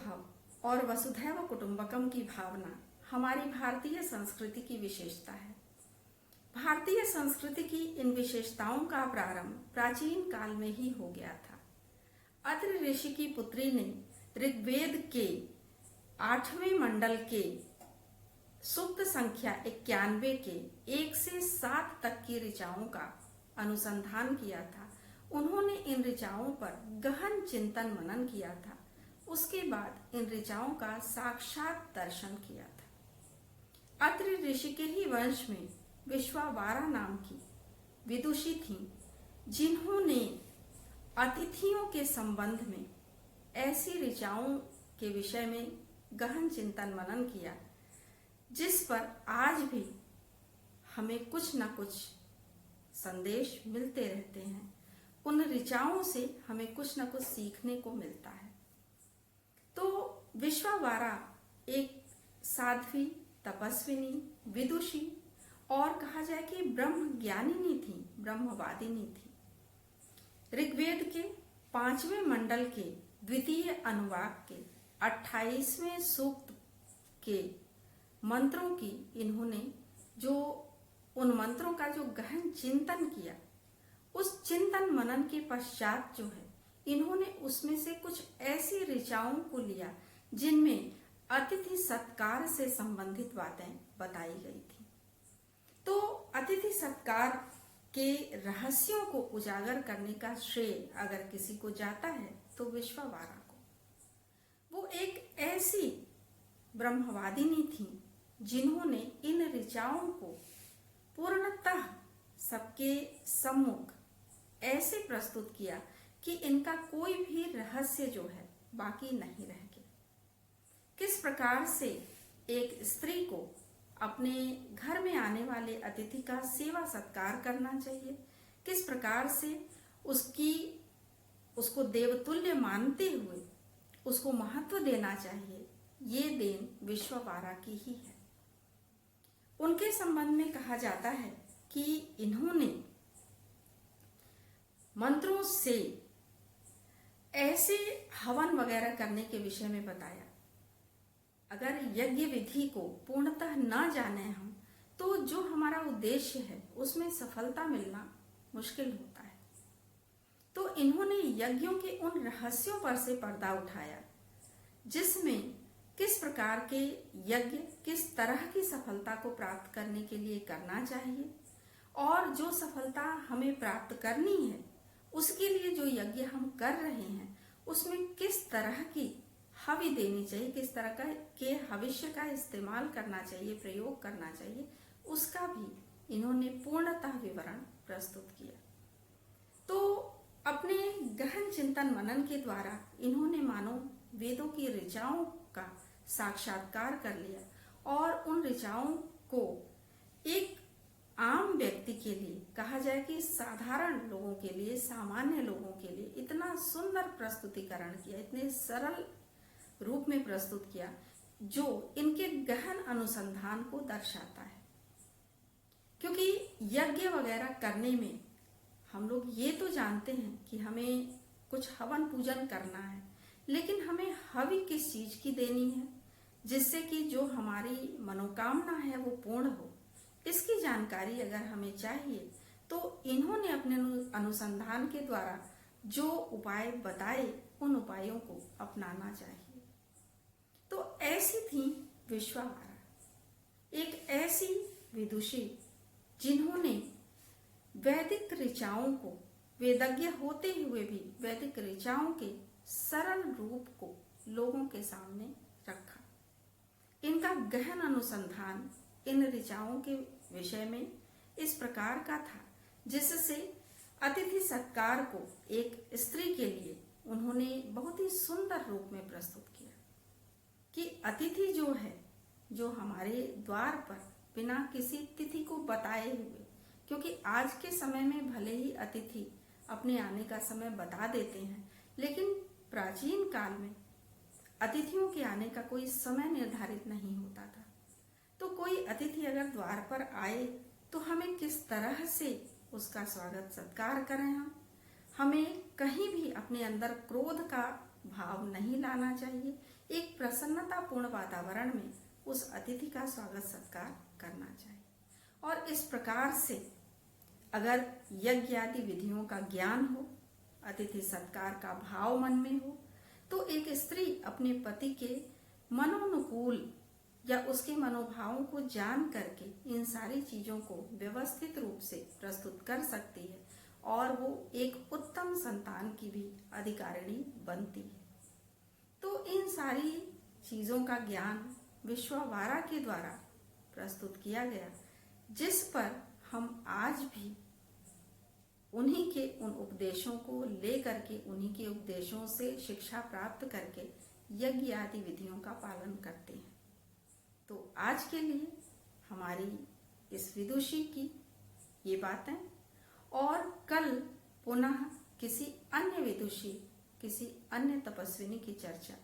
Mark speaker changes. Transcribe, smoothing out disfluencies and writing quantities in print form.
Speaker 1: भाव और वसुधैव कुटुंबकम की भावना हमारी भारतीय संस्कृति की विशेषता है। भारतीय संस्कृति की इन विशेषताओं का प्रारंभ प्राचीन काल में ही हो गया था। अत्रि ऋषि की पुत्री ने ऋग्वेद के 8वें मंडल के सूक्त संख्या 91 के 1 से 7 तक की ऋचाओं का अनुसंधान किया था। उन्होंने इन ऋचाओं पर गहन चिंतन मनन किया था। उसके बाद इन ऋचाओं का साक्षात दर्शन किया था। अत्रि ऋषि के ही वंश में विश्वावारा नाम की विदुषी थीं, जिन्होंने अतिथियों के संबंध में ऐसी ऋचाओं के विषय में गहन चिंतन मनन किया, जिस पर आज भी हमें कुछ न कुछ संदेश मिलते रहते हैं। उन ऋचाओं से हमें कुछ न कुछ सीखने को मिलता है। तो विश्वावारा एक साध्वी, तपस्विनी, विदुषी और कहा जाए कि ब्रह्म ज्ञानिनी थी, ब्रह्मवादिनी थी। ऋग्वेद के 5वें मंडल के द्वितीय अनुवाक के 28वें सूक्त के मंत्रों की इन्होंने उन मंत्रों का जो गहन चिंतन किया, उस चिंतन मनन के पश्चात जो है इन्होंने उसमें से कुछ ऐसी ऋचाओं को लिया जिनमें अतिथि सत्कार से संबंधित बातें बताई गई थी। तो अतिथि सत्कार के रहस्यों को उजागर करने का श्रेय अगर किसी को जाता है तो विश्वावारा को। वो एक ऐसी ब्रह्मवादिनी थी जिन्होंने इन ऋचाओं को पूर्णतः सबके सम्मुख ऐसे प्रस्तुत किया कि इनका कोई भी रहस्य जो है बाकी नहीं रह गया। किस प्रकार से एक स्त्री को अपने घर में आने वाले अतिथि का सेवा सत्कार करना चाहिए, किस प्रकार से उसको देवतुल्य मानते हुए उसको महत्व देना चाहिए, ये देन विश्वावारा की ही है। उनके संबंध में कहा जाता है कि इन्होंने मंत्रों से ऐसे हवन वगैरह करने के विषय में बताया। अगर यज्ञ विधि को पूर्णतः न जाने हम तो जो हमारा उद्देश्य है उसमें सफलता मिलना मुश्किल होता है। तो इन्होंने यज्ञों के उन रहस्यों पर से पर्दा उठाया, जिसमें किस प्रकार के यज्ञ किस तरह की सफलता को प्राप्त करने के लिए करना चाहिए, और जो सफलता हमें प्राप्त करनी है उसके लिए जो यज्ञ हम कर रहे हैं उसमें किस तरह की हवि देनी चाहिए, किस तरह के हविष्य का इस्तेमाल करना चाहिए, प्रयोग करना चाहिए, उसका भी इन्होंने पूर्णतः विवरण प्रस्तुत किया। तो अपने गहन चिंतन मनन के द्वारा इन्होंने मानो वेदों की ऋचाओं का साक्षात्कार कर लिया और उन ऋचाओं को एक आम व्यक्ति के लिए, कहा जाए कि साधारण लोगों के लिए, सामान्य लोगों के लिए इतना सुंदर प्रस्तुतिकरण किया, इतने सरल रूप में प्रस्तुत किया जो इनके गहन अनुसंधान को दर्शाता है। क्योंकि यज्ञ वगैरह करने में हम लोग ये तो जानते हैं कि हमें कुछ हवन पूजन करना है, लेकिन हमें हवि किस चीज की देनी है जिससे कि जो हमारी मनोकामना है वो पूर्ण हो, इसकी जानकारी अगर हमें चाहिए तो इन्होंने अपने अनुसंधान के द्वारा जो उपाय बताए उन उपायों को अपनाना चाहिए। तो ऐसी थी विश्वावारा, एक ऐसी विदुषी जिन्होंने वैदिक ऋचाओं को, वेदज्ञ होते हुए भी वैदिक ऋचाओं के सरल रूप को लोगों के सामने रखा। इनका गहन अनुसंधान इन ऋचाओं के विषय में इस प्रकार का था जिससे अतिथि सत्कार को एक स्त्री के लिए उन्होंने बहुत ही सुंदर रूप में प्रस्तुत किया कि अतिथि जो है, जो हमारे द्वार पर बिना किसी तिथि को बताए हुए, क्योंकि आज के समय में भले ही अतिथि अपने आने का समय बता देते हैं, लेकिन प्राचीन काल में अतिथियों के आने का कोई समय निर्धारित नहीं होता था। तो कोई अतिथि अगर द्वार पर आए तो हमें किस तरह से उसका स्वागत सत्कार करें। हमें कहीं भी अपने अंदर क्रोध का भाव नहीं लाना चाहिए, एक प्रसन्नतापूर्ण वातावरण में उस अतिथि का स्वागत सत्कार करना चाहिए। और इस प्रकार से अगर यज्ञ आदि विधियों का ज्ञान हो, अतिथि सत्कार का भाव मन में हो, तो एक स्त्री अपने पति के मनोनुकूल या उसके मनोभावों को जान करके इन सारी चीजों को व्यवस्थित रूप से प्रस्तुत कर सकती है और वो एक उत्तम संतान की भी अधिकारिणी बनती है। तो इन सारी चीजों का ज्ञान विश्वावारा के द्वारा प्रस्तुत किया गया, जिस पर हम आज भी उन्हीं के उन उपदेशों को लेकर के, उन्हीं के उपदेशों से शिक्षा प्राप्त करके यज्ञ आदि विधियों का पालन करते हैं। तो आज के लिए हमारी इस विदुषी की ये बातें, और कल पुनः किसी अन्य विदुषी, किसी अन्य तपस्विनी की चर्चा